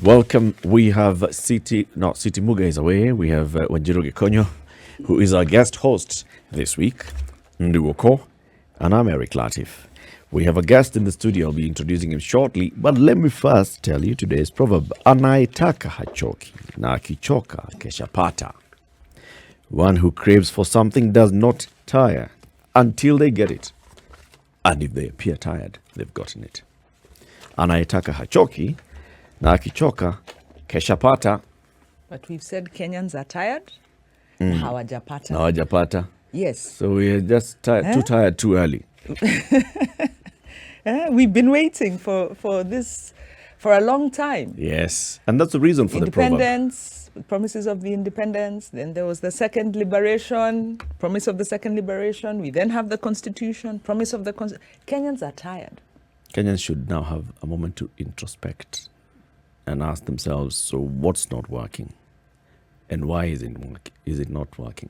Welcome. We have City Muga is away. We have Wanjiru Gekonyo, who is our guest host this week, Nduoko, and I'm Eric Latif. We have a guest in the studio. I'll be introducing him shortly, but let me first tell you today's proverb. Anaitaka hachoki, na akichoka keshapata. One who craves for something does not tire until they get it. And if they appear tired, they've gotten it. Anaitaka hachoki, na akichoka keshapata. But we've said Kenyans are tired. Hawajapata. Hawajapata. Yes. So we're just too tired too early. We've been waiting for this for a long time. Yes. And that's the reason for the proverb. Independence, promises of the independence. Then there was the second liberation, promise of the second liberation. We then have the constitution, promise of the Kenyans are tired. Kenyans should now have a moment to introspect and ask themselves, so what's not working? And why is it not working?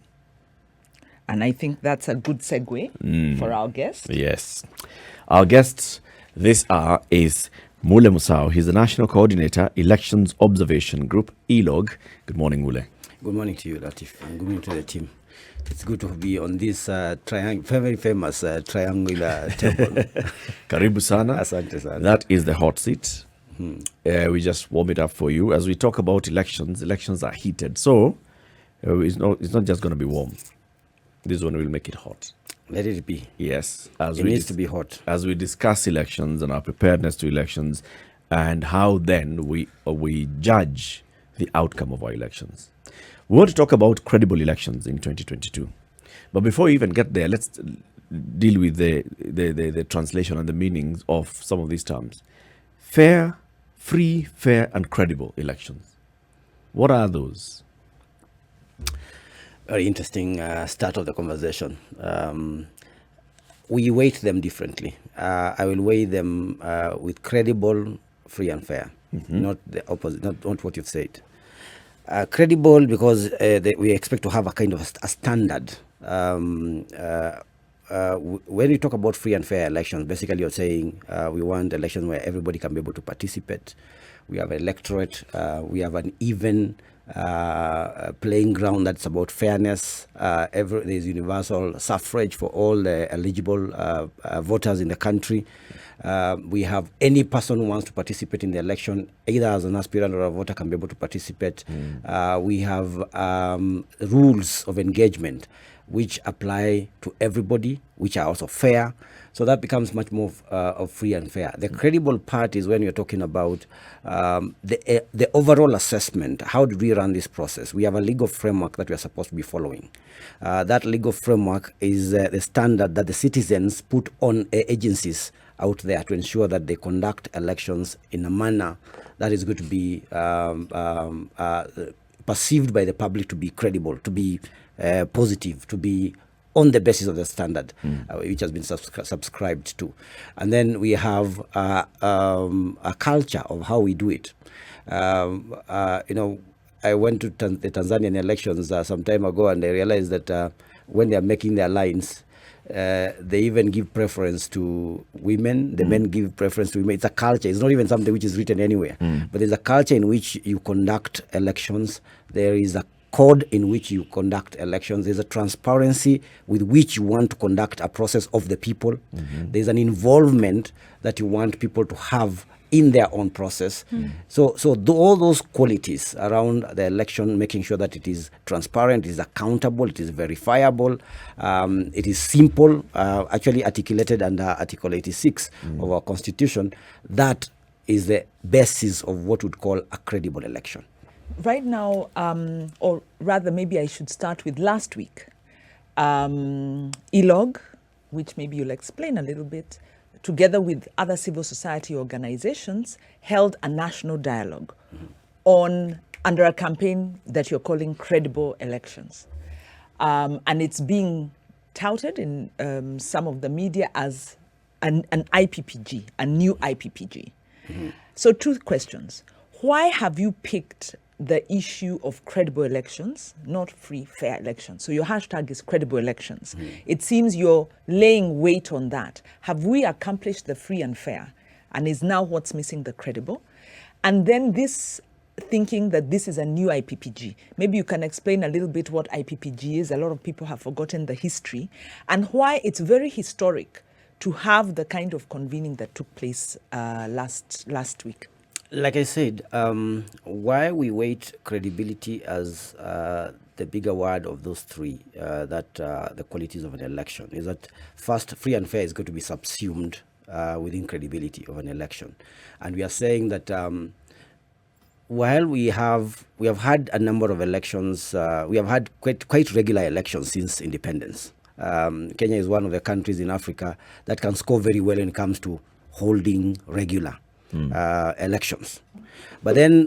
And I think that's a good segue for our guest. Yes. Our guest this hour is Mulle Musau. He's the National Coordinator, Elections Observation Group, ELOG. Good morning, Mulle. Good morning to you, Latif, and good morning to the team. It's good to be on this very famous triangular table. Karibu sana. Asante sana. That is the hot seat. We just warm it up for you. As we talk about elections are heated. So it's not just going to be warm. This one will make it hot. Let it be. Yes. It needs to be hot. As we discuss elections and our preparedness to elections and how then we judge the outcome of our elections. We want to talk about credible elections in 2022. But before we even get there, let's deal with the translation and the meanings of some of these terms. Fair, free, fair, and credible elections. What are those? Very interesting start of the conversation. We weight them differently. I will weigh them with credible, free, and fair. Not the opposite, not what you've said. Credible because we expect to have a kind of a standard. When you talk about free and fair elections, basically you're saying we want elections where everybody can be able to participate. We have an electorate. We have an even playing ground that's about fairness. There's universal suffrage for all the eligible voters in the country. We have any person who wants to participate in the election, either as an aspirant or a voter, can be able to participate. We have rules of engagement which apply to everybody, which are also fair. So that becomes much more of free and fair. The credible part is when you're talking about the overall assessment. How do we run this process? We have a legal framework that we are supposed to be following. That legal framework is the standard that the citizens put on agencies out there to ensure that they conduct elections in a manner that is going to be perceived by the public to be credible, to be positive, to be on the basis of the standard which has been subscribed to. And then we have a culture of how we do it. I went to the Tanzanian elections some time ago, and I realized that when they are making their lines, they even give preference to women. The men give preference to women. It's a culture. It's not even something which is written anywhere. But there's a culture in which you conduct elections. There is a code in which you conduct elections. There's a transparency with which you want to conduct a process of the people. There's an involvement that you want people to have in their own process. So all those qualities around the election, making sure that it is transparent, it is accountable, it is verifiable, it is simple, actually articulated under Article 86 of our Constitution, that is the basis of what we'd call a credible election. Right now, or rather maybe I should start with last week, ELOG, which maybe you'll explain a little bit, together with other civil society organizations, held a national dialogue under a campaign that you're calling Credible Elections. And it's being touted in some of the media as an IPPG, a new IPPG. So 2 questions. Why have you picked the issue of credible elections, not free, fair elections? So your hashtag is credible elections. It seems you're laying weight on that. Have we accomplished the free and fair? And is now what's missing the credible? And then this thinking that this is a new IPPG. Maybe you can explain a little bit what IPPG is. A lot of people have forgotten the history and why it's very historic to have the kind of convening that took place last week. Like I said, why we weight credibility as the bigger word of those three, the qualities of an election, is that first, free and fair is going to be subsumed within credibility of an election. And we are saying that while we have had a number of elections, we have had quite regular elections since independence. Kenya is one of the countries in Africa that can score very well when it comes to holding regular elections. But then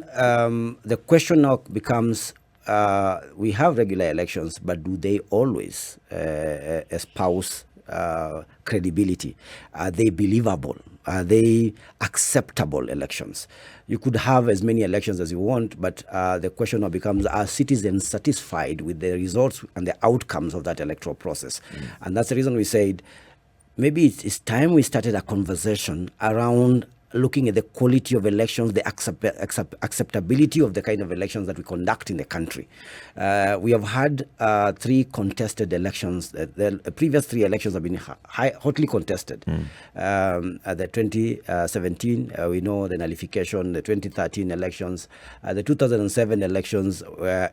the question now becomes, we have regular elections, but do they always espouse credibility? Are they believable? Are they acceptable elections? You could have as many elections as you want, but the question now becomes, are citizens satisfied with the results and the outcomes of that electoral process? And that's the reason we said, maybe it's time we started a conversation around looking at the quality of elections, the acceptability of the kind of elections that we conduct in the country. We have had 3 contested elections. The previous 3 elections have been hotly contested. The 2017, we know the nullification, the 2013 elections, the 2007 elections,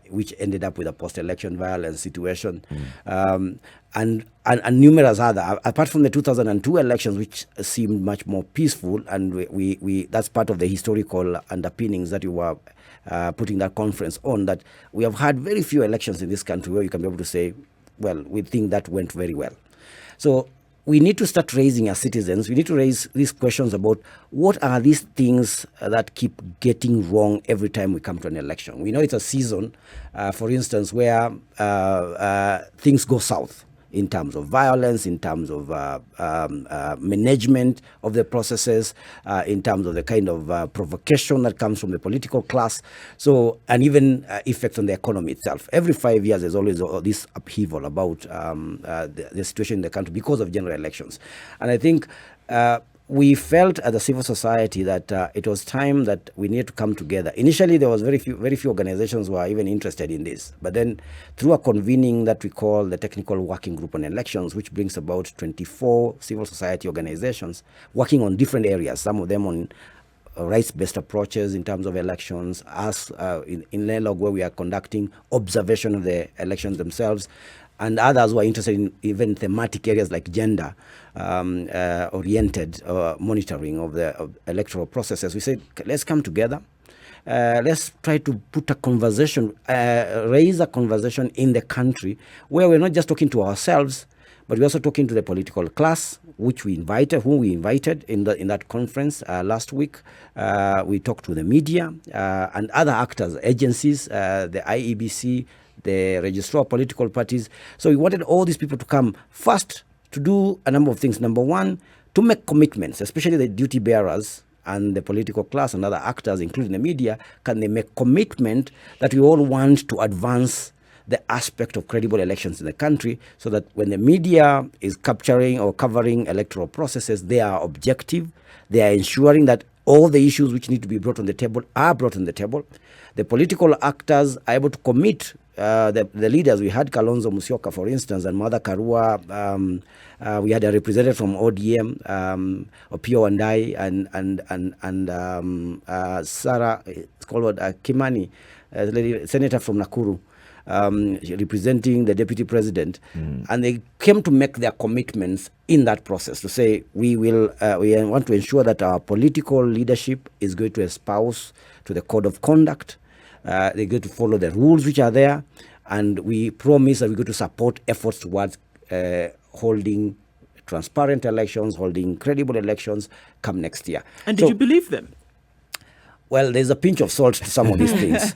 which ended up with a post-election violence situation. And numerous other, apart from the 2002 elections, which seemed much more peaceful, and we that's part of the historical underpinnings that you were putting that conference on, that we have had very few elections in this country where you can be able to say, well, we think that went very well. So we need to start raising as citizens, we need to raise these questions about what are these things that keep getting wrong every time we come to an election. We know it's a season, for instance, where things go south in terms of violence, in terms of management of the processes, in terms of the kind of provocation that comes from the political class, so, and even effects on the economy itself. Every 5 years, there's always this upheaval about the situation in the country because of general elections. And I think we felt as a civil society that it was time that we needed to come together. Initially, there was very few organizations who were even interested in this. But then through a convening that we call the Technical Working Group on Elections, which brings about 24 civil society organizations working on different areas, some of them on rights-based approaches in terms of elections, us in LELOG, where we are conducting observation of the elections themselves, and others who are interested in even thematic areas like gender oriented monitoring of the electoral processes. We said, let's come together. Let's try to put a conversation, raise a conversation in the country where we're not just talking to ourselves, but we're also talking to the political class, whom we invited in that conference last week. We talked to the media and other actors, agencies, the IEBC, the registrar of political parties. So we wanted all these people to come first to do a number of things. Number one, to make commitments, especially the duty bearers and the political class and other actors, including the media. Can they make commitment that we all want to advance the aspect of credible elections in the country, so that when the media is capturing or covering electoral processes, they are objective, they are ensuring that all the issues which need to be brought on the table are brought on the table. The political actors are able to commit. The leaders, we had Kalonzo Musyoka, for instance, and Martha Karua. We had a representative from ODM, Opio Wandai, and Sarah, it's called Kimani, senator from Nakuru, representing the deputy president. And they came to make their commitments in that process to say, we want to ensure that our political leadership is going to espouse to the code of conduct. They're going to follow the rules which are there, and we promise that we're going to support efforts towards holding transparent elections, holding credible elections come next year. And did you believe them? Well, there's a pinch of salt to some of these things.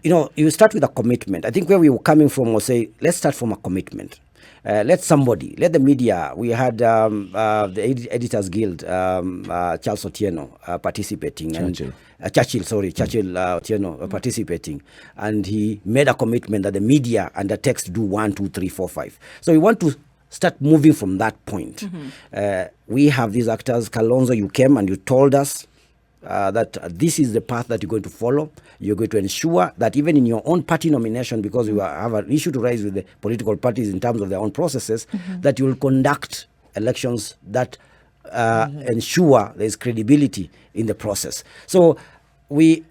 You start with a commitment. I think where we were coming from was say, let's start from a commitment. Let the media, we had the Editors Guild, Charles Otieno participating. Churchill Otieno participating. And he made a commitment that the media undertakes to do 1, 2, 3, 4, 5. So we want to start moving from that point. We have these actors. Kalonzo, you came and you told us that this is the path that you're going to follow. You're going to ensure that even in your own party nomination, because you have an issue to raise with the political parties in terms of their own processes, that you will conduct elections that ensure there's credibility in the process. So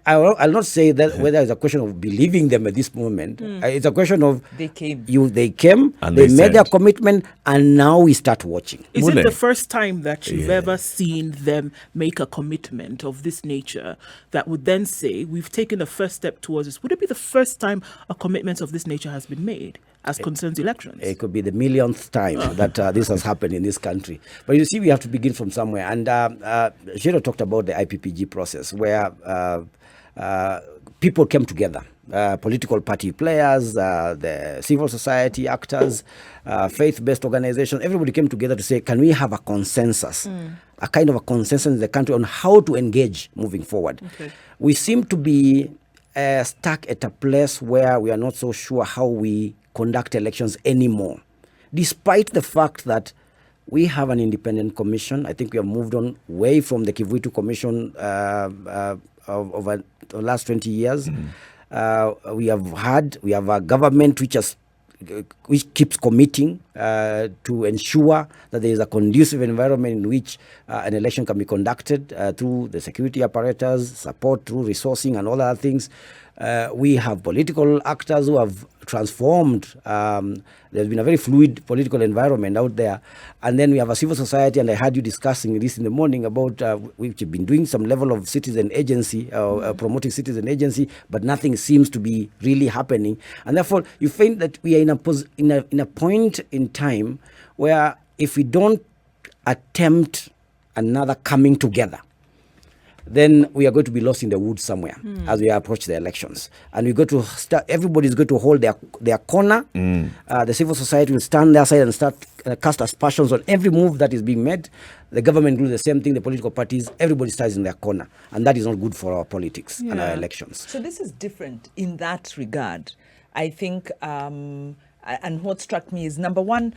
I'll not say that whether it's a question of believing them at this moment. It's a question of They came. They came, And they they made their said. commitment, and now we start watching. Is Mulle. it the first time that you've ever seen them make a commitment of this nature that would then say, we've taken the first step towards this? Would it be the first time a commitment of this nature has been made as concerns elections? It could be the millionth time that this has happened in this country. But you see, we have to begin from somewhere. And Shiro talked about the IPPG process, where people came together. Political party players, the civil society actors, faith-based organizations, everybody came together to say, can we have a consensus, a kind of a consensus in the country on how to engage moving forward? Okay. We seem to be stuck at a place where we are not so sure how we conduct elections anymore, despite the fact that we have an independent commission. I think we have moved on way from the Kivuitu Commission over the last 20 years. We have a government which keeps committing to ensure that there is a conducive environment in which an election can be conducted through the security apparatus, support through resourcing and all other things. We have political actors who have transformed. There's been a very fluid political environment out there. And then we have a civil society, and I heard you discussing this in the morning about we've been doing some level of citizen agency, promoting citizen agency, but nothing seems to be really happening. And therefore, you find that we are in a point in time where if we don't attempt another coming together, then we are going to be lost in the woods somewhere as we approach the elections. And we go to start, everybody's going to hold their corner. The civil society will stand their side and start cast aspersions on every move that is being made. The government will do the same thing, the political parties, everybody stands in their corner. And that is not good for our politics and our elections. So this is different in that regard. I think, and what struck me is, number one,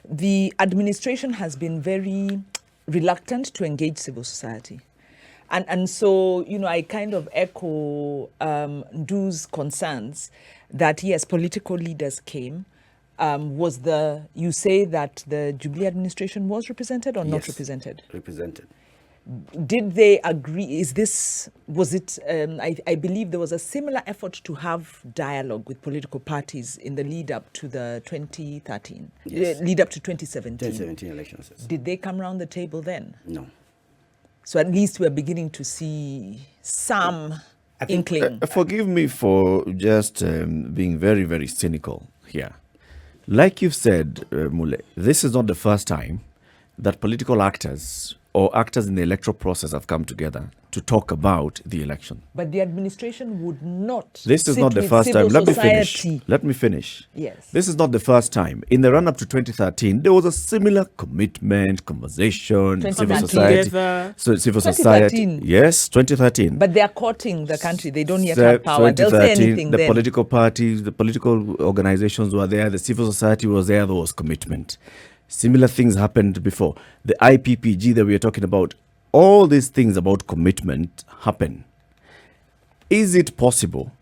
the administration has been very reluctant to engage civil society. And so, I kind of echo Ndu's concerns that, yes, political leaders came. You say that the Jubilee administration was represented or not represented? Represented. Did they agree? I believe there was a similar effort to have dialogue with political parties in the lead up to the 2013, lead up to 2017. 2017 elections. Yes. Did they come around the table then? No. So at least we're beginning to see some inkling. Forgive me for just being very, very cynical here. Like you've said, Mulle, this is not the first time that political actors or actors in the electoral process have come together to talk about the election. But the administration would not. This is sit not the with first time. civil Let me finish. Yes. This is not the first time. In the run-up to 2013, there was a similar commitment, conversation, civil 2013. society. So civil society. 2013. Yes, 2013. But they are courting the country. They don't yet have power. They'll say anything the then. political parties, the political organizations were there. The civil society was there. There was commitment. Similar things happened before. The IPPG that we are talking about, all these things about commitment happen. Is it possible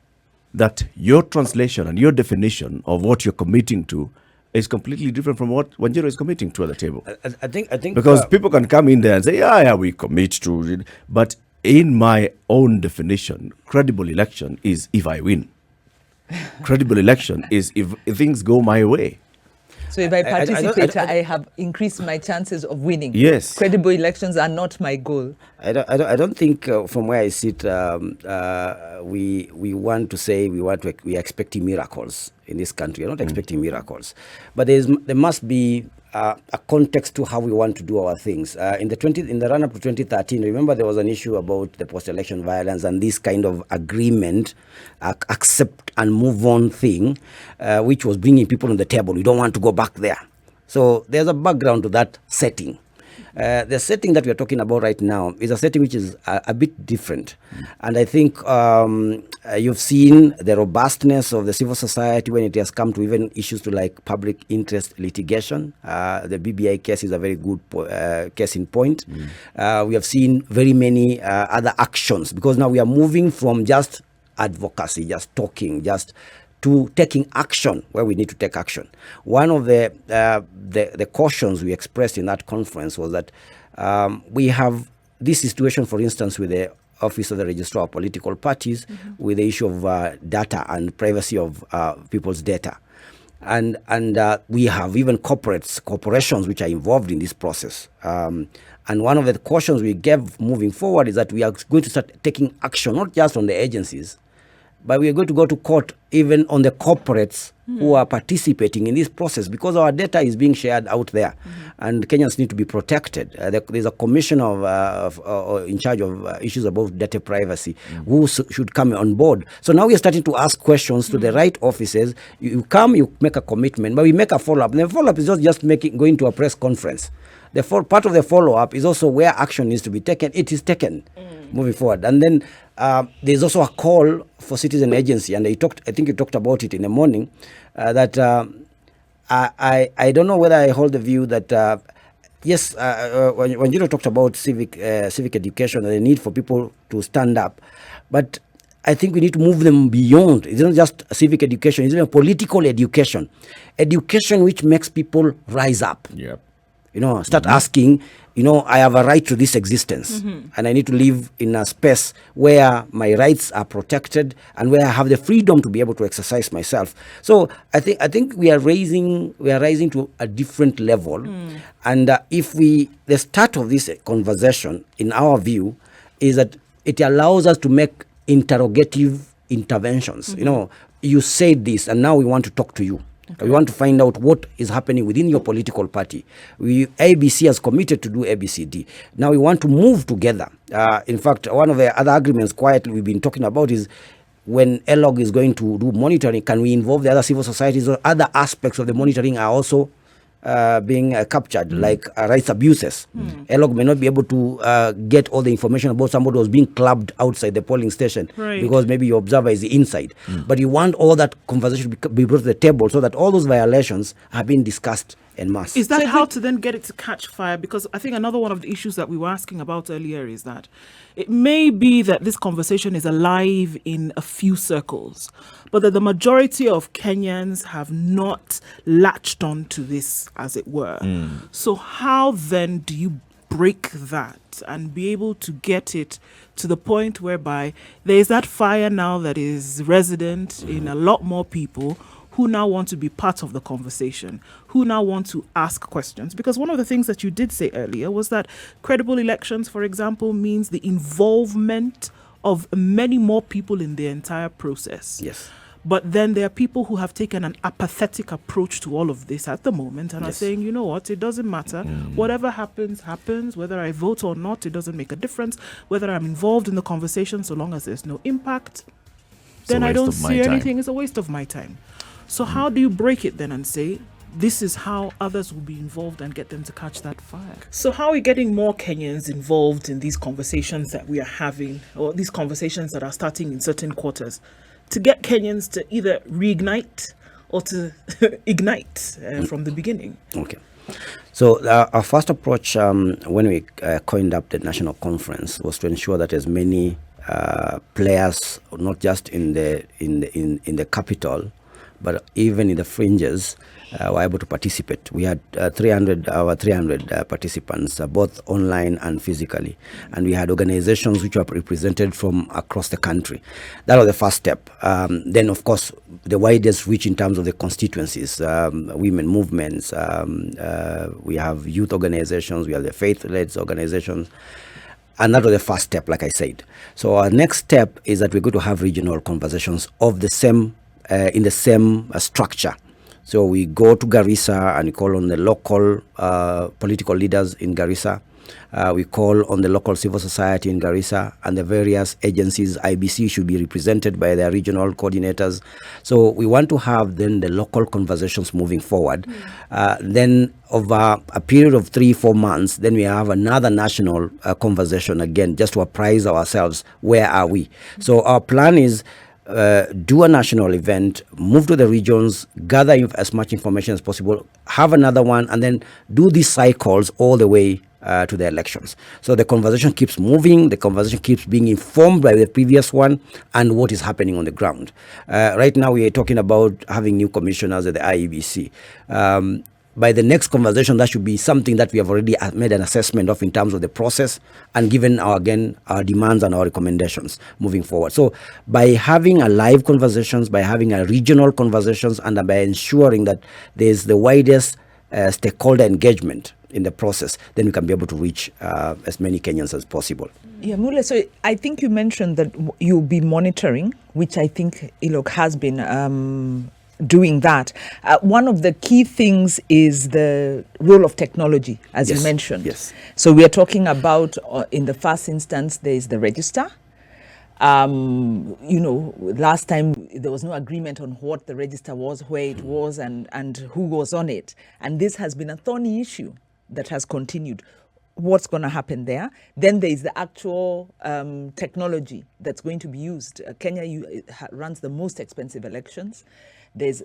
that your translation and your definition of what you're committing to is completely different from what Wanjiru is committing to at the table? I think Because people can come in there and say, yeah, we commit to it. But in my own definition, credible election is if I win. Credible election is if things go my way. So if I participate, I have increased my chances of winning. Yes. Credible elections are not my goal. I don't think from where I sit, we want to say we are expecting miracles in this country. We're not expecting miracles, but there must be a context to how we want to do our things. In the run-up to 2013, remember there was an issue about the post-election violence and this kind of agreement, accept and move on thing, which was bringing people on the table. We don't want to go back there. So there's a background to that setting. The setting that we are talking about right now is a setting which is a bit different. And I think you've seen the robustness of the civil society when it has come to even issues to like public interest litigation. The BBI case is a very good case in point. We have seen very many other actions, because now we are moving from just advocacy, just talking, just to taking action where we need to take action. One of the cautions we expressed in that conference was that we have this situation, for instance, with the Office of the Registrar of Political Parties, with the issue of data and privacy of people's data. And we have even corporations which are involved in this process. And one of the cautions we gave moving forward is that we are going to start taking action, not just on the agencies, but we are going to go to court even on the corporates who are participating in this process, because our data is being shared out there, and Kenyans need to be protected. There's a commission in charge of issues about data privacy who should come on board. So now we are starting to ask questions to the right offices. You come, you make a commitment, but we make a follow-up. And the follow-up is not just going to a press conference. The part of the follow-up is also where action needs to be taken. It is taken moving forward. And then there's also a call for citizen agency, and I think you talked about it in the morning, that I don't know whether I hold the view that yes, when you talked about civic education and the need for people to stand up, but I think we need to move them beyond. It's not just civic education, it's even political education which makes people rise up. Yep. Start asking, I have a right to this existence, and I need to live in a space where my rights are protected and where I have the freedom to be able to exercise myself. So I think we are rising to a different level, and the start of this conversation, in our view, is that it allows us to make interrogative interventions. You said this, and now we want to talk to you. Okay. We want to find out what is happening within your political party. ABC has committed to do ABCD. Now we want to move together. In fact, one of the other agreements quietly we've been talking about is when ELOG is going to do monitoring, can we involve the other civil societies, or other aspects of the monitoring are also being captured, like rights abuses. ELOG may not be able to get all the information about somebody who's being clubbed outside the polling station, because maybe your observer is inside. But you want all that conversation to be brought to the table so that all those violations are being discussed en masse. Is that how to then get it to catch fire? Because I think another one of the issues that we were asking about earlier is that it may be that this conversation is alive in a few circles, but that the majority of Kenyans have not latched on to this, as it were. So how then do you break that and be able to get it to the point whereby there is that fire now that is resident in a lot more people who now want to be part of the conversation, who now want to ask questions? Because one of the things that you did say earlier was that credible elections, for example, means the involvement of many more people in the entire process. Yes. But then there are people who have taken an apathetic approach to all of this at the moment and are saying, you know what, it doesn't matter. Whatever happens, happens. Whether I vote or not, it doesn't make a difference. Whether I'm involved in the conversation, so long as there's no impact, then I don't see anything. It's a waste of my time. So how do you break it then and say, this is how others will be involved and get them to catch that fire? So how are we getting more Kenyans involved in these conversations that we are having, or these conversations that are starting in certain quarters, to get Kenyans to either reignite or to ignite from the beginning? Okay. So our first approach when we coined up the national conference was to ensure that as many players, not just in the capital, but even in the fringes, were able to participate. We had 300 participants, both online and physically. And we had organizations which were represented from across the country. That was the first step. Then, of course, the widest reach in terms of the constituencies, women movements, we have youth organizations, we have the faith-led organizations. And that was the first step, like I said. So our next step is that we're going to have regional conversations of the same in the same structure. So we go to Garissa and we call on the local political leaders in Garissa. We call on the local civil society in Garissa and the various agencies. IBC should be represented by their regional coordinators. So we want to have then the local conversations moving forward. Then over a period of 3-4 months, then we have another national conversation again, just to apprise ourselves, where are we? So our plan is do a national event, move to the regions, gather as much information as possible, have another one, and then do these cycles all the way to the elections. So the conversation keeps moving, the conversation keeps being informed by the previous one and what is happening on the ground. Right now we are talking about having new commissioners at the IEBC. By the next conversation, that should be something that we have already made an assessment of in terms of the process and given our demands and our recommendations moving forward. So by having a live conversations, by having a regional conversations, and by ensuring that there's the widest stakeholder engagement in the process, then we can be able to reach as many Kenyans as possible. Yeah, Mulle, so I think you mentioned that you'll be monitoring, which I think ILOC has been doing that. One of the key things is the role of technology, as you mentioned. Yes. So we are talking about, in the first instance, there is the register. Last time there was no agreement on what the register was, where it was, and who was on it. And this has been a thorny issue that has continued. What's going to happen there? Then there is the actual technology that's going to be used. Kenya runs the most expensive elections. There's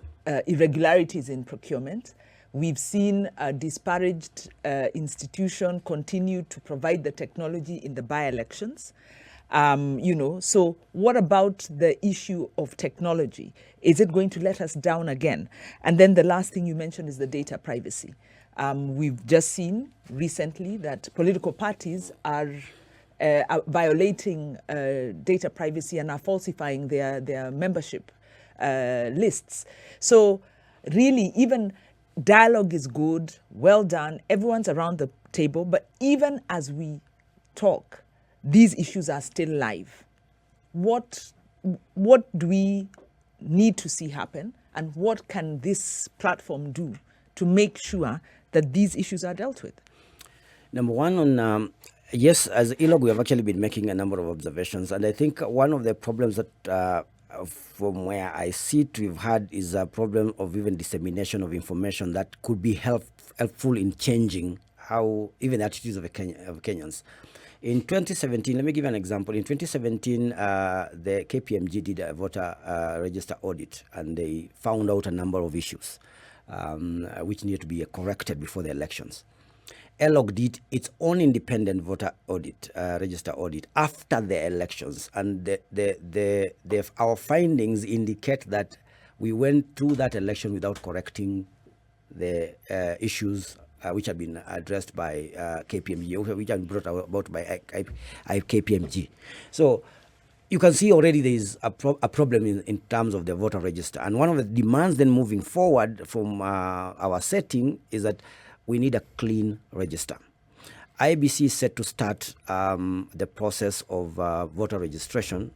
irregularities in procurement. We've seen a disparaged institution continue to provide the technology in the by-elections. So what about the issue of technology? Is it going to let us down again? And then the last thing you mentioned is the data privacy. We've just seen recently that political parties are violating data privacy and are falsifying their membership lists. So really, even dialogue is good, well done, everyone's around the table, but even as we talk, these issues are still live. What do we need to see happen, and what can this platform do to make sure that these issues are dealt with? Number one, on yes, as ILOG, we have actually been making a number of observations, and I think one of the problems that from where I see it we've had is a problem of even dissemination of information that could be helpful in changing how even attitudes of Kenyans. In 2017, let me give you an example. In 2017, the KPMG did a voter register audit, and they found out a number of issues which needed to be corrected before the elections. ELOG did its own independent voter audit, register audit, after the elections, and our findings indicate that we went through that election without correcting the issues which have been addressed by KPMG, which have been brought about by KPMG. So you can see already there is a problem in terms of the voter register. And one of the demands then moving forward from our setting is that we need a clean register. IBC is set to start the process of voter registration.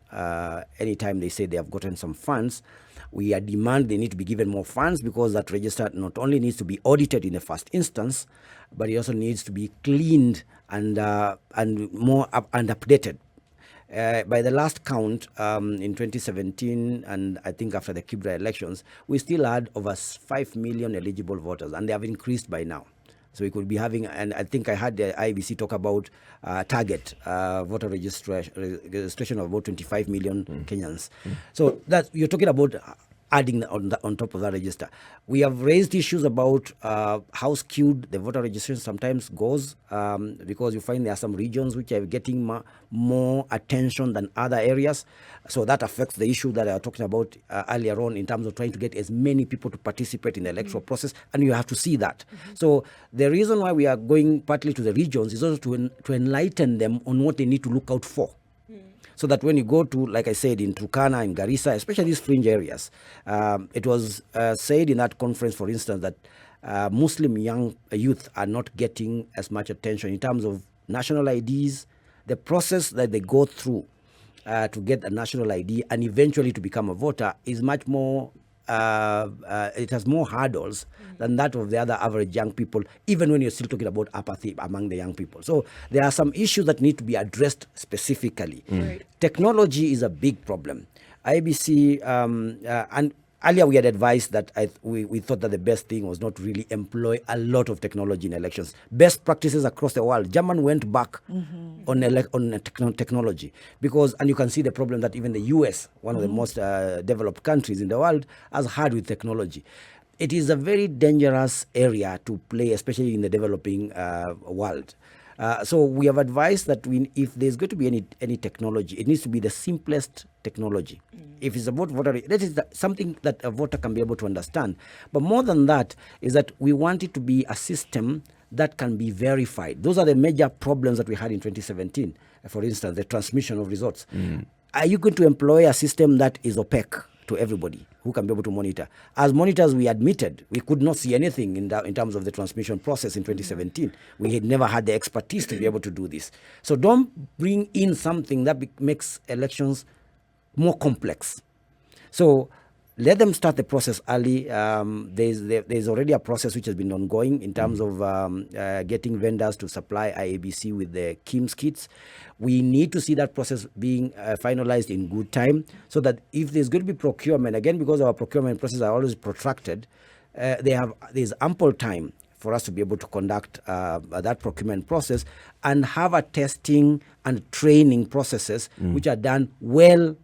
Anytime they say they have gotten some funds, we demand they need to be given more funds, because that register not only needs to be audited in the first instance, but it also needs to be cleaned and more and updated. By the last count in 2017, and I think after the Kibra elections, we still had over 5 million eligible voters, and they have increased by now. So we could be having, and I think I had the IBC talk about target voter registration of about 25 million Kenyans. So that you're talking about adding on top of that register. We have raised issues about how skewed the voter registration sometimes goes, because you find there are some regions which are getting more attention than other areas. So that affects the issue that I was talking about earlier on, in terms of trying to get as many people to participate in the electoral process, and you have to see that. So the reason why we are going partly to the regions is also to enlighten them on what they need to look out for. So that when you go to, like I said, in Turkana, in Garissa, especially these fringe areas, it was said in that conference, for instance, that Muslim young youth are not getting as much attention in terms of national IDs, the process that they go through to get a national ID and eventually to become a voter is much more it has more hurdles than that of the other average young people, even when you're still talking about apathy among the young people. So there are some issues that need to be addressed specifically. Right. Technology is a big problem. IBC, and earlier we had advised that we thought that the best thing was not really employ a lot of technology in elections. Best practices across the world. German went back on technology because, and you can see the problem that even the US, one of the most developed countries in the world, has had with technology. It is a very dangerous area to play, especially in the developing world. So we have advised that if there's going to be any technology, it needs to be the simplest technology. If it's about voter, that is something that a voter can be able to understand. But more than that is that we want it to be a system that can be verified. Those are the major problems that we had in 2017. For instance, the transmission of results. Are you going to employ a system that is opaque to everybody who can be able to monitor? As monitors, we admitted we could not see anything in terms of the transmission process in 2017. We had never had the expertise to be able to do this. So don't bring in something that makes elections more complex. So let them start the process early. There's already a process which has been ongoing in terms of getting vendors to supply IABC with the KIMS kits. We need to see that process being finalized in good time so that if there's going to be procurement, again, because our procurement processes are always protracted, there's ample time for us to be able to conduct that procurement process and have a testing and training processes which are done well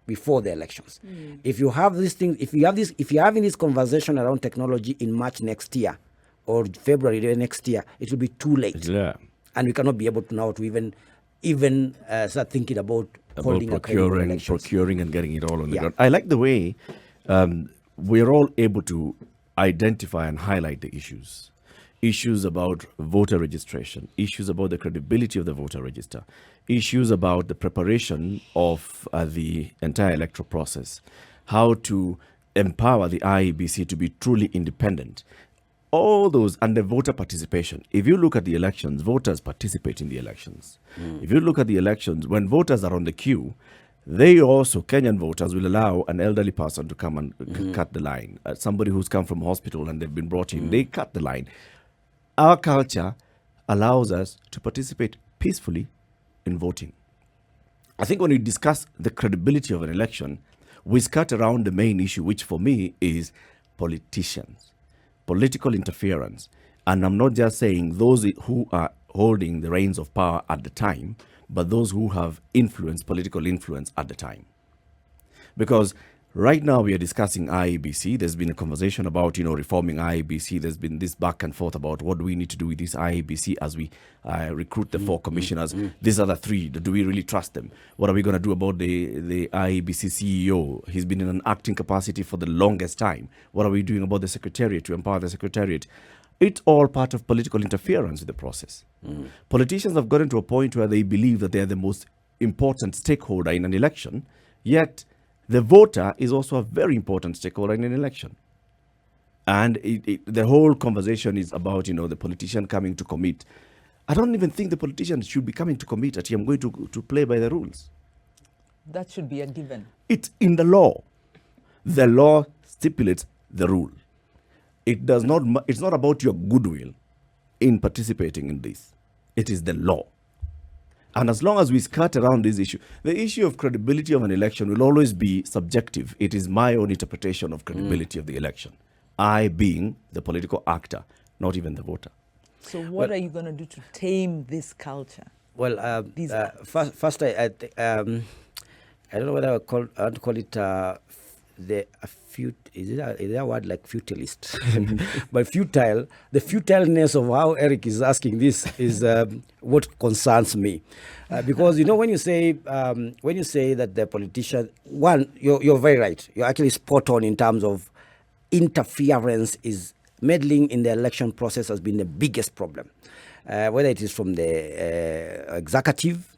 before the elections. If you have these things, if you're having this conversation around technology in March next year or February next year, it will be too late. Yeah. And we cannot be able to now to even start thinking about holding procuring and getting it all on the Yeah. ground. I like the way we're all able to identify and highlight the issues about voter registration, issues about the credibility of the voter register, issues about the preparation of the entire electoral process, how to empower the IEBC to be truly independent. All those, and the voter participation. If you look at the elections, voters participate in the elections. If you look at the elections, when voters are on the queue, they also, Kenyan voters, will allow an elderly person to come and cut the line. Somebody who's come from hospital and they've been brought in, they cut the line. Our culture allows us to participate peacefully in voting. I think when we discuss the credibility of an election, we skirt around the main issue, which for me is politicians, political interference. And I'm not just saying those who are holding the reins of power at the time, but those who have influence, political influence at the time. Because right now we are discussing IEBC. There's been a conversation about, reforming IEBC. There's been this back and forth about what do we need to do with this IEBC as we recruit the 4 commissioners. These are the 3. Do we really trust them? What are we going to do about the IEBC CEO? He's been in an acting capacity for the longest time. What are we doing about the secretariat to empower the secretariat? It's all part of political interference with the process. Politicians have gotten to a point where they believe that they are the most important stakeholder in an election, yet the voter is also a very important stakeholder in an election. And the whole conversation is about, the politician coming to commit. I don't even think the politician should be coming to commit that I'm going to play by the rules. That should be a given. It's in the law. The law stipulates the rule. It's not about your goodwill in participating in this. It is the law. And as long as we skirt around this issue, the issue of credibility of an election will always be subjective. It is my own interpretation of credibility of the election. I being the political actor, not even the voter. So what are you going to do to tame this culture? Well, first, I don't know whether I want to call it is there a word like futilist? But futile, the futileness of how Eric is asking this is what concerns me, because when you say that the politician, you're very right. You're actually spot on in terms of interference. Is meddling in the election process has been the biggest problem, whether it is from the executive.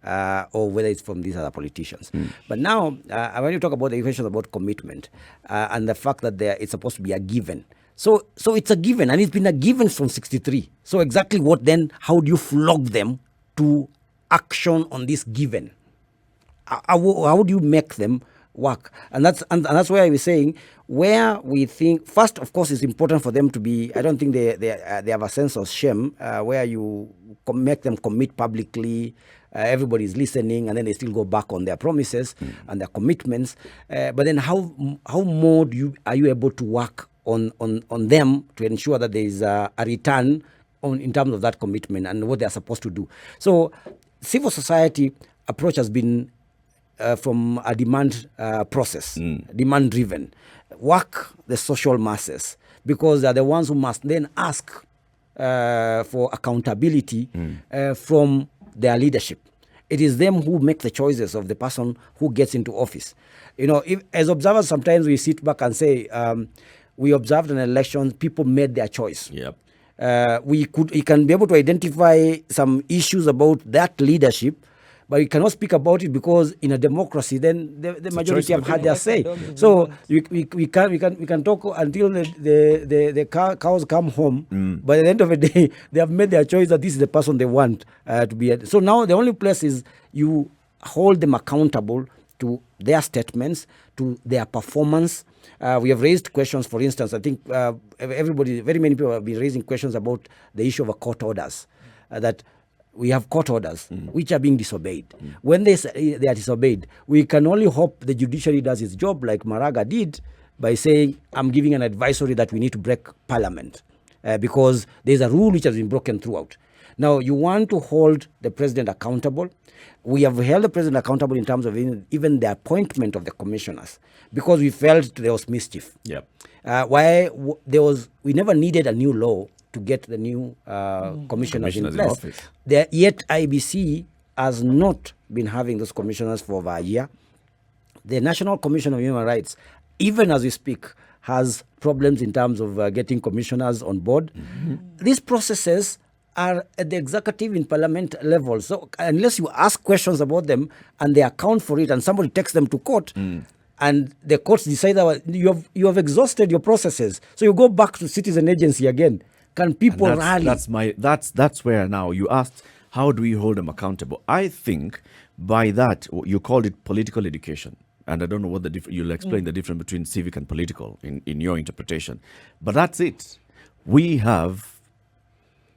Or whether it's from these other politicians. But now, when you talk about the question about commitment and the fact that it's supposed to be a given. So it's a given, and it's been a given from 63. So exactly what then, how do you flog them to action on this given? How do you make them work. And that's why we're saying, where we think, first, of course, it's important for them to be, I don't think they have a sense of shame where you make them commit publicly, everybody's listening, and then they still go back on their promises and their commitments. But then how more are you able to work on them to ensure that there is a return in terms of that commitment and what they are supposed to do? So civil society approach has been from a demand process, demand driven. Work the social masses, because they're the ones who must then ask for accountability from their leadership. It is them who make the choices of the person who gets into office. As observers, sometimes we sit back and say, we observed an election, people made their choice. Yep. We can be able to identify some issues about that leadership, but we cannot speak about it because in a democracy, then the majority have had their say. So we can talk until the cows come home. But at the end of the day, they have made their choice that this is the person they want to be. So now the only place is you hold them accountable to their statements, to their performance. We have raised questions, for instance, I think very many people have been raising questions about the issue of court orders, that we have court orders which are being disobeyed. When they are disobeyed, we can only hope the judiciary does its job like Maraga did by saying, I'm giving an advisory that we need to break parliament because there's a rule which has been broken throughout. Now, you want to hold the president accountable. We have held the president accountable in terms of even the appointment of the commissioners because we felt there was mischief. Yep. We never needed a new law to get the new commissioners in place. Yet IBC has not been having those commissioners for over a year. The National Commission of Human Rights, even as we speak, has problems in terms of getting commissioners on board. These processes are at the executive in parliament level. So unless you ask questions about them and they account for it and somebody takes them to court, and the courts decide that you have exhausted your processes, so you go back to citizen agency again. Can people rally? That's where now you asked, how do we hold them accountable? I think by that you called it political education, and I don't know what you'll explain the difference between civic and political in your interpretation, but that's it. We have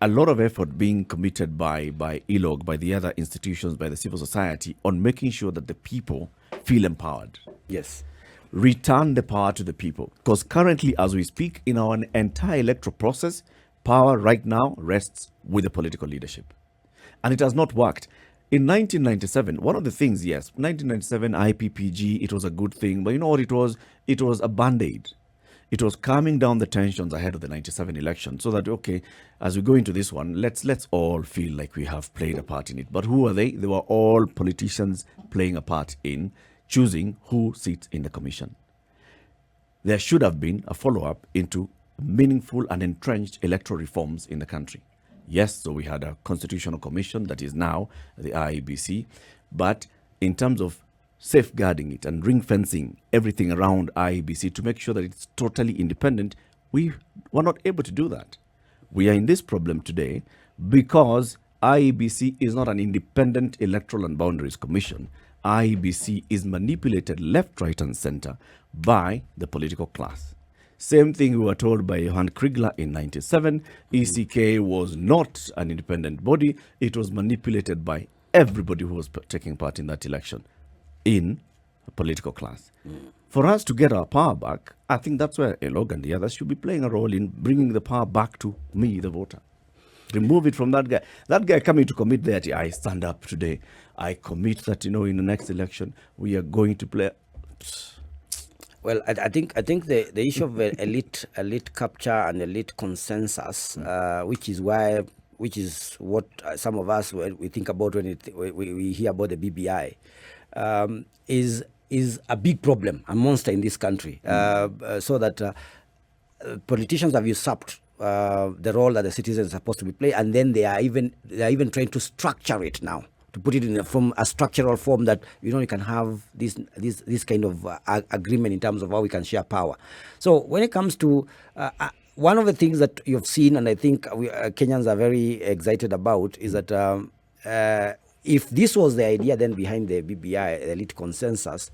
a lot of effort being committed by ILOG, by the other institutions, by the civil society on making sure that the people feel empowered. Yes. Return the power to the people, because currently, as we speak, in our entire electoral process, power right now rests with the political leadership. And it has not worked. In 1997, one of the things, yes, 1997 IPPG, it was a good thing. But you know what it was? It was a band-aid. It was calming down the tensions ahead of the 97 election so that, okay, as we go into this one, let's all feel like we have played a part in it. But who are they? They were all politicians playing a part in choosing who sits in the commission. There should have been a follow-up into meaningful and entrenched electoral reforms in the country. Yes, so we had a constitutional commission that is now the IEBC, but in terms of safeguarding it and ring-fencing everything around IEBC to make sure that it's totally independent, we were not able to do that. We are in this problem today because IEBC is not an independent electoral and boundaries commission. IEBC is manipulated left, right, and center by the political class. Same thing we were told by Johan Kriegler in 97. ECK was not an independent body. It was manipulated by everybody who was taking part in that election in a political class. For us to get our power back, I think that's where ILOG and the others should be playing a role in bringing the power back to me, the voter. Remove it from that guy. That guy coming to commit that, I stand up today. I commit that, in the next election, we are going to play. Well, I think the issue of elite capture and elite consensus, which is what some of us we think about when we hear about the BBI, is a big problem, a monster in this country. So that politicians have usurped the role that the citizens are supposed to be playing, and then they are even trying to structure it now, to put it in a structural form that you can have this kind of agreement in terms of how we can share power. So when it comes to one of the things that you've seen, and I think Kenyans are very excited about, is that if this was the idea then behind the BBI, the elite consensus,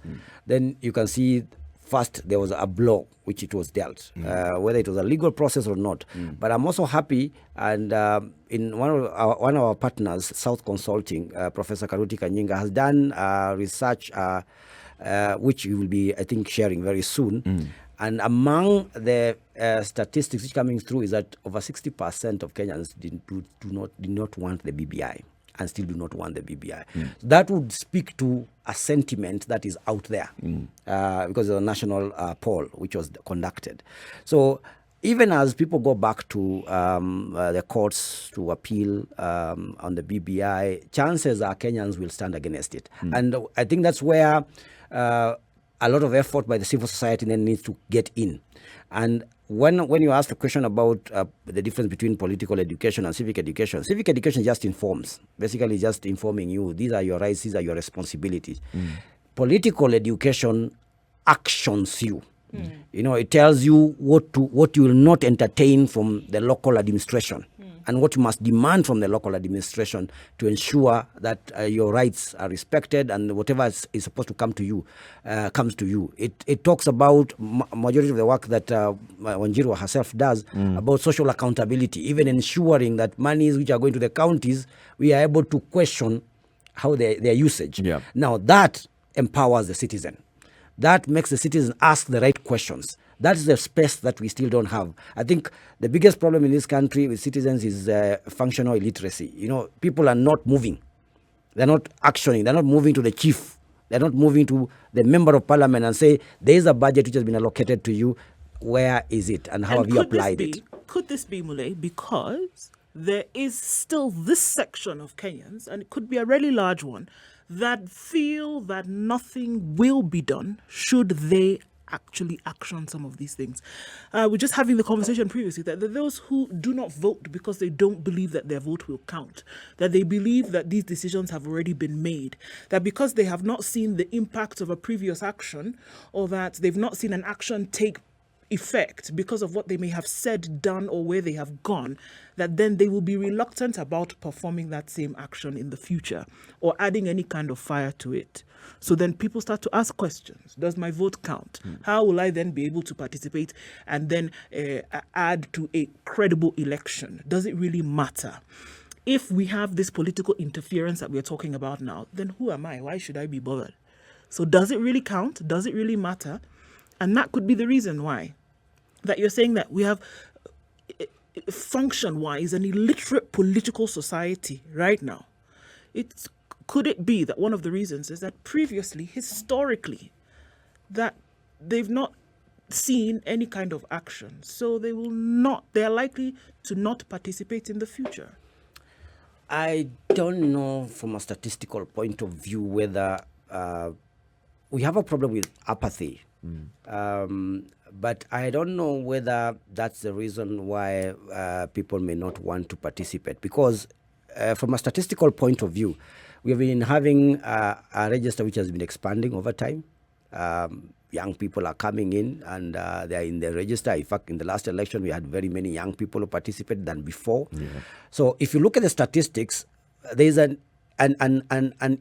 then you can see first there was a blow which it was dealt, whether it was a legal process or not. But I'm also happy, and in one of our partners, South Consulting, Professor Karuti Kanyinga, has done research which you will be, I think, sharing very soon. And among the statistics which coming through is that over 60% of Kenyans did not want the BBI and still do not want the BBI. That would speak to a sentiment that is out there because of the national poll which was conducted. So even as people go back to the courts to appeal on the BBI, chances are Kenyans will stand against it. And I think that's where a lot of effort by the civil society then needs to get in. And when you ask the question about the difference between political education and civic education just informs, basically just informing you, these are your rights, these are your responsibilities. Political education actions you. You know, it tells you what you will not entertain from the local administration and what you must demand from the local administration to ensure that your rights are respected and whatever is supposed to come to you comes to you. It talks about majority of the work that Wanjiru herself does about social accountability, even ensuring that monies which are going to the counties, we are able to question how their usage. Now that empowers the citizen. That makes the citizen ask the right questions. That's the space that we still don't have. I think the biggest problem in this country with citizens is functional illiteracy. You know, people are not moving. They're not actioning. They're not moving to the chief. They're not moving to the member of parliament and say, there is a budget which has been allocated to you. Where is it? And how have you applied it? Could this be, Mulle, because there is still this section of Kenyans, and it could be a really large one, that feel that nothing will be done should they actually action some of these things. We're just having the conversation previously that there are those who do not vote because they don't believe that their vote will count, that they believe that these decisions have already been made, that because they have not seen the impact of a previous action, or that they've not seen an action take effect because of what they may have said, done, or where they have gone, that then they will be reluctant about performing that same action in the future or adding any kind of fire to it. So then people start to ask questions. Does my vote count? How will I then be able to participate and then add to a credible election? Does it really matter? If we have this political interference that we're talking about now, then who am I? Why should I be bothered? So does it really count? Does it really matter? And that could be the reason why that you're saying that we have function-wise an illiterate political society right now. Could it be that one of the reasons is that previously, historically, that they've not seen any kind of action, so they are likely to not participate in the future? I don't know from a statistical point of view whether we have a problem with apathy. But I don't know whether that's the reason why people may not want to participate. Because from a statistical point of view, we have been having a register which has been expanding over time. Young people are coming in and they are in the register. In fact, in the last election, we had very many young people who participated than before. So if you look at the statistics, there is an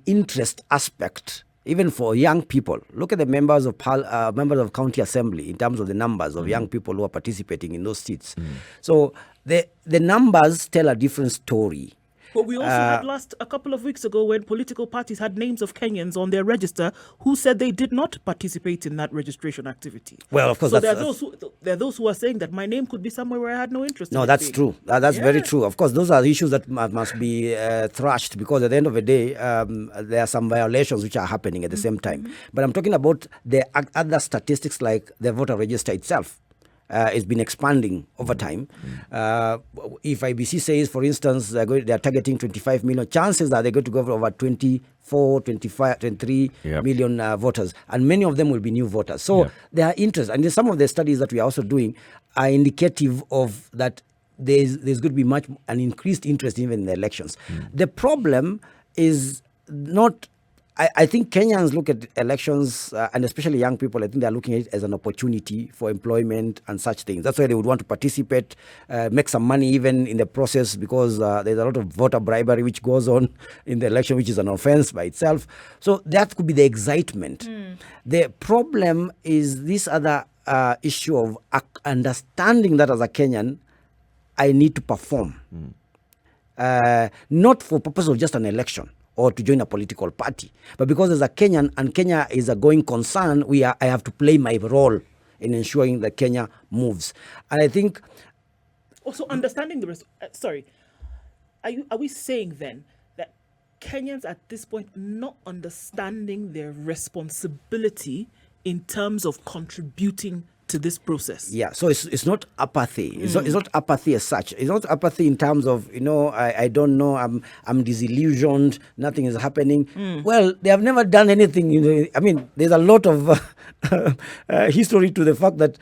interest aspect. Even for young people, look at the members of county assembly in terms of the numbers of young people who are participating in those seats. So the numbers tell a different story. But we also had a couple of weeks ago when political parties had names of Kenyans on their register who said they did not participate in that registration activity. Well, of course, so there are those who are saying that my name could be somewhere where I had no interest. No, that's true. That's very true. Of course, those are issues that must be thrashed, because at the end of the day, there are some violations which are happening at the same time. But I'm talking about the other statistics like the voter register itself. It's been expanding over time. If IBC says, for instance, they are targeting 25 million, chances are they're going to go over 24, 25, 23 million voters. And many of them will be new voters. So there are interest. And some of the studies that we are also doing are indicative of that there's going to be an increased interest even in the elections. The problem is not I think Kenyans look at elections, and especially young people, I think they're looking at it as an opportunity for employment and such things. That's why they would want to participate, make some money even in the process, because there's a lot of voter bribery which goes on in the election, which is an offense by itself. So that could be the excitement. The problem is this other issue of understanding that as a Kenyan, I need to perform. Not for purpose of just an election or to join a political party, but because as a Kenyan, and Kenya is a going concern, I have to play my role in ensuring that Kenya moves. And I think Also, understanding the sorry, are we saying then that Kenyans at this point not understanding their responsibility in terms of contributing to this process? Yeah, so it's not apathy. It's not apathy as such. It's not apathy in terms of, I don't know, I'm disillusioned, nothing is happening. Well, they have never done anything. I mean, there's a lot of history to the fact that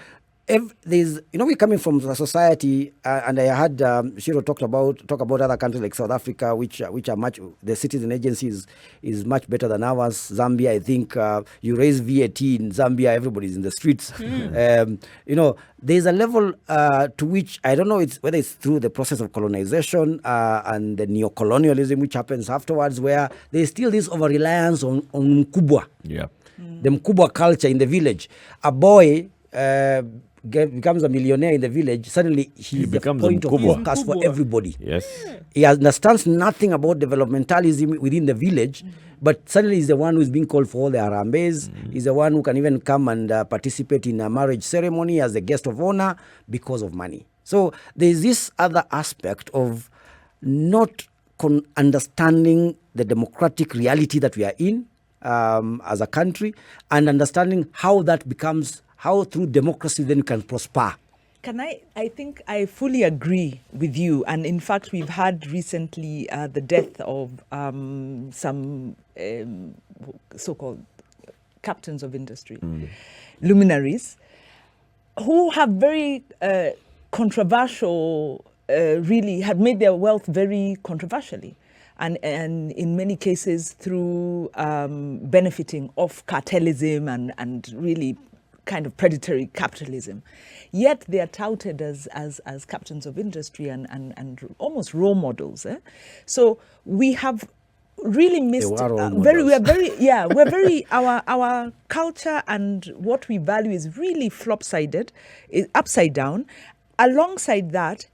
we're coming from a society, and I had Shiro talk about other countries like South Africa, which are much, the citizen agency is much better than ours. Zambia, I think you raise VAT in Zambia, everybody's in the streets. There's a level to which I don't know whether it's through the process of colonization and the neo-colonialism which happens afterwards, where there's still this over-reliance on Mkubwa. Yeah. The Mkubwa culture in the village. A boy becomes a millionaire in the village, suddenly he becomes the point of focus for everybody. Yes. He understands nothing about developmentalism within the village, but suddenly he's the one who's being called for all the harambes. He's the one who can even come and participate in a marriage ceremony as a guest of honor because of money. So there's this other aspect of not understanding the democratic reality that we are in as a country, and understanding how through democracy then you can prosper. I think I fully agree with you. And in fact, we've had recently the death of some so-called captains of industry, luminaries, who have very controversial, really had made their wealth very controversially. And in many cases through benefiting off cartelism and really kind of predatory capitalism. Yet they are touted as captains of industry and almost role models. So we have really missed our culture and what we value is really flopsided, is upside down. Alongside that,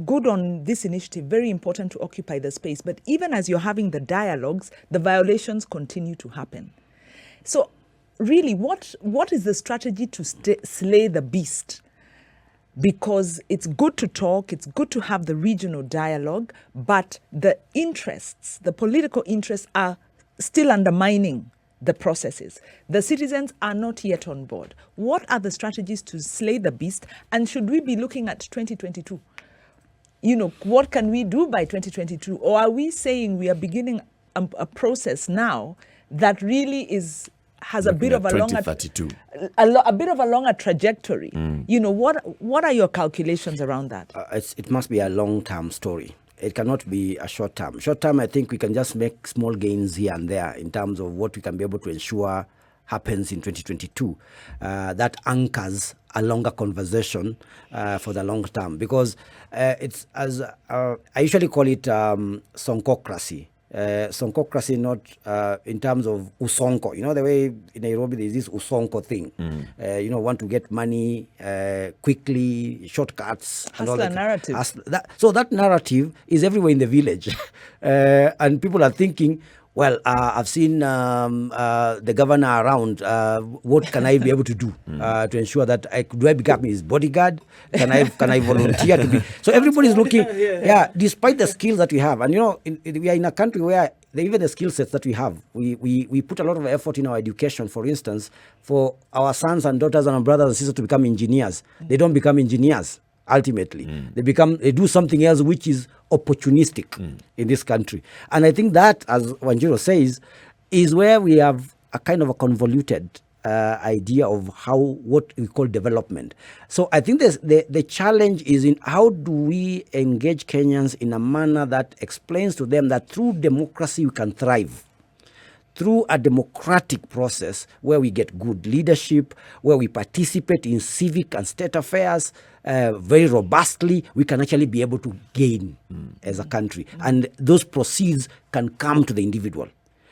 good on this initiative, very important to occupy the space, but even as you're having the dialogues, the violations continue to happen. So really, what is the strategy to slay the beast? Because it's good to talk, it's good to have the regional dialogue, but the interests, the political interests are still undermining the processes. The citizens are not yet on board. What are the strategies to slay the beast? And should we be looking at 2022? What can we do by 2022? Or are we saying we are beginning a process now that really has a bit of a longer a bit of a longer trajectory? What are your calculations around that? It must be a long-term story. It cannot be a short-term. Short-term, I think we can just make small gains here and there in terms of what we can be able to ensure happens in 2022. That anchors a longer conversation for the long term, because it's as I usually call it sonkocracy. Sonkocracy, not in terms of usonko. The way in Nairobi there's this usonko thing. Want to get money quickly, shortcuts. Hustler and narrative. So that narrative is everywhere in the village. And people are thinking, well, I've seen the governor around. What can I be able to do to ensure that do I become his bodyguard? Can I volunteer to be? So everybody's looking. Despite the skills that we have, and we are in a country where even the skill sets that we have, we put a lot of effort in our education. For instance, for our sons and daughters and our brothers and sisters to become engineers, they don't become engineers. Ultimately, they do something else which is opportunistic in this country. And I think that, as Wanjiru says, is where we have a kind of a convoluted idea of what we call development. So I think the challenge is in how do we engage Kenyans in a manner that explains to them that through democracy we can thrive. through a democratic process where we get good leadership, where we participate in civic and state affairs very robustly, we can actually be able to gain as a country. And those proceeds can come to the individual.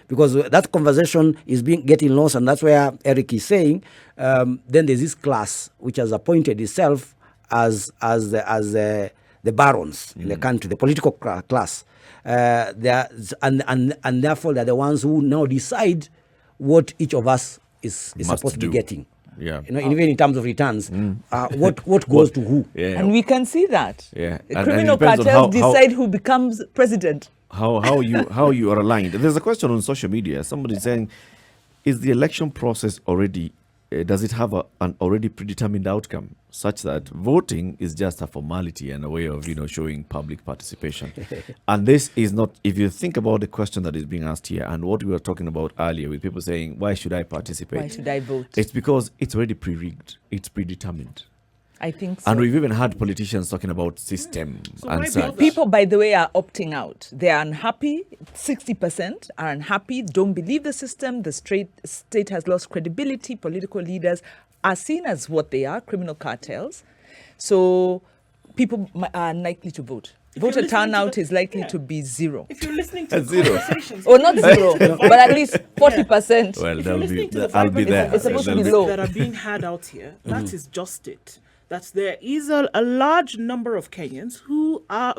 Because that conversation is getting lost, and that's where Eric is saying, then there's this class which has appointed itself as the barons in the country, the political class. And therefore they're the ones who now decide what each of us is supposed to be getting. Yeah. Even in terms of returns, what goes to who. Yeah. And we can see that. Yeah. The And criminal it depends on cartels how- decide who becomes president. how you are aligned. There's a question on social media. Somebody saying, is the election process already, does it have an already predetermined outcome such that voting is just a formality and a way of, showing public participation? And this is not, if you think about the question that is being asked here and what we were talking about earlier with people saying, why should I participate? Why should I vote? It's because it's already pre-rigged. It's predetermined. I think so. And we've even had politicians talking about system So and why such. bother? People, by the way, are opting out. They are unhappy. 60% are unhappy, don't believe the system. The state has lost credibility. Political leaders are seen as what they are, criminal cartels. So people are unlikely to vote. If you're Voter listening to turnout the- is likely yeah. to be zero. If you're listening to the Zero. conversations, Or not zero, but at least 40%. Well, if you're listening to the I'll be vibrant there. It's supposed to be There'll low. that are being had out here, that is just it. That there is a large number of Kenyans who are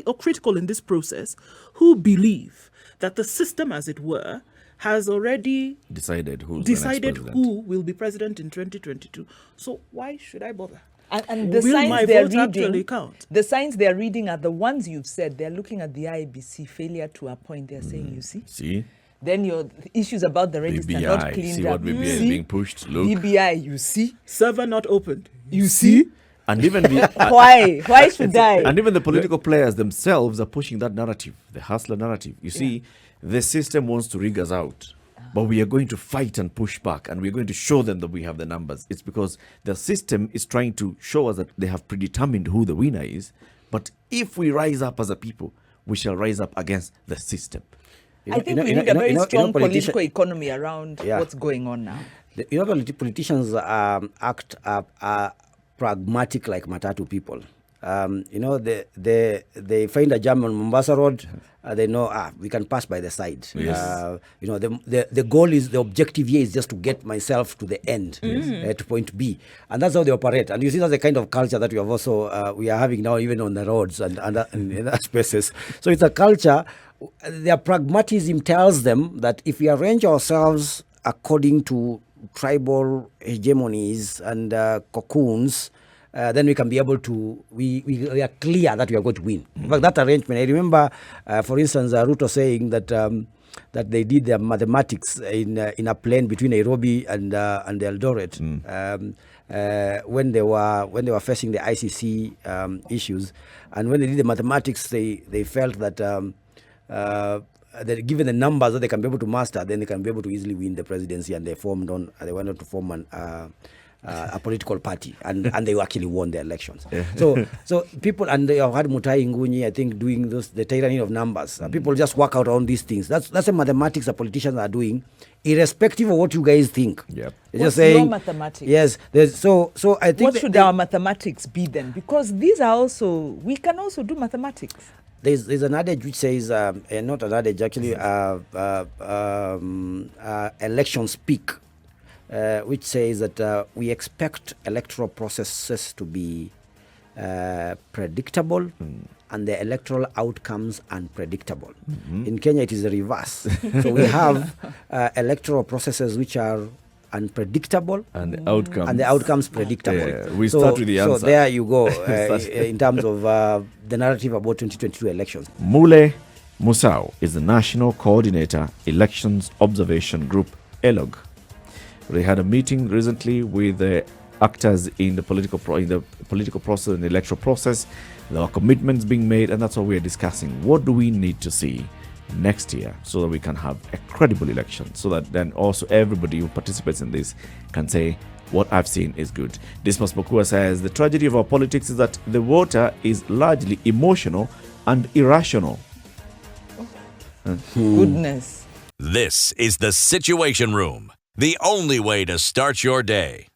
or critical in this process, who believe that the system, as it were, has already decided who's decided the next president. who will be president in 2022. So why should I bother? And the Will my signs they're vote actually reading, count? the signs they're reading are the ones you've said. They're looking at the IBC failure to appoint. They're saying, you see, See? then your issues about the register not BBI. cleaned See up. what BBI You is see? being pushed. Look. BBI, you see, Server not opened. you see. And even the Why should I? and even the political players themselves are pushing that narrative, the hustler narrative. You see, the system wants to rig us out, but we are going to fight and push back, and we're going to show them that we have the numbers. It's because the system is trying to show us that they have predetermined who the winner is. But if we rise up as a people, we shall rise up against the system. I think we need a very strong political economy around what's going on now. Politicians act pragmatic like Matatu people. They find a jam on Mombasa Road. They know we can pass by the side. Yes. The goal is, the objective here is just to get myself to the end, to point B, and that's how they operate. And you see, that's the kind of culture that we have also we are having now, even on the roads and in other spaces. So it's a culture. Their pragmatism tells them that if we arrange ourselves according to tribal hegemonies and cocoons, then we can be able to, we are clear that we are going to win. In fact, that arrangement, I remember, for instance, Ruto saying that that they did their mathematics in a plane between Nairobi and Eldoret when they were facing the ICC issues, and when they did the mathematics, they felt that given the numbers that they can be able to master, then they can be able to easily win the presidency, and they wanted to form a political party, and they actually won the elections. So people, and they have had Mutai Ngunyi, I think, doing the tyranny of numbers. People just work out on these things. That's the mathematics that politicians are doing, irrespective of what you guys think. Yep. What's They're just saying, your mathematics? Yes. So I think What should our mathematics be then? Because these are also, we can also do mathematics. There's an adage which says, not an adage actually, election speak, which says that we expect electoral processes to be predictable and the electoral outcomes unpredictable. In Kenya, it is the reverse. So we have electoral processes which are unpredictable And the outcomes predictable. Yeah, we start with the answer. So there you go in terms of the narrative about 2022 elections. Mulle Musau is the National Coordinator, Elections Observation Group, ELOG. They had a meeting recently with the actors in the political process and the electoral process. There are commitments being made, and that's what we are discussing. What do we need to see next year so that we can have a credible election, so that then also everybody who participates in this can say, what I've seen is good. Dismas Mokua says, the tragedy of our politics is that the voter is largely emotional and irrational. Goodness. This is the Situation Room, the only way to start your day.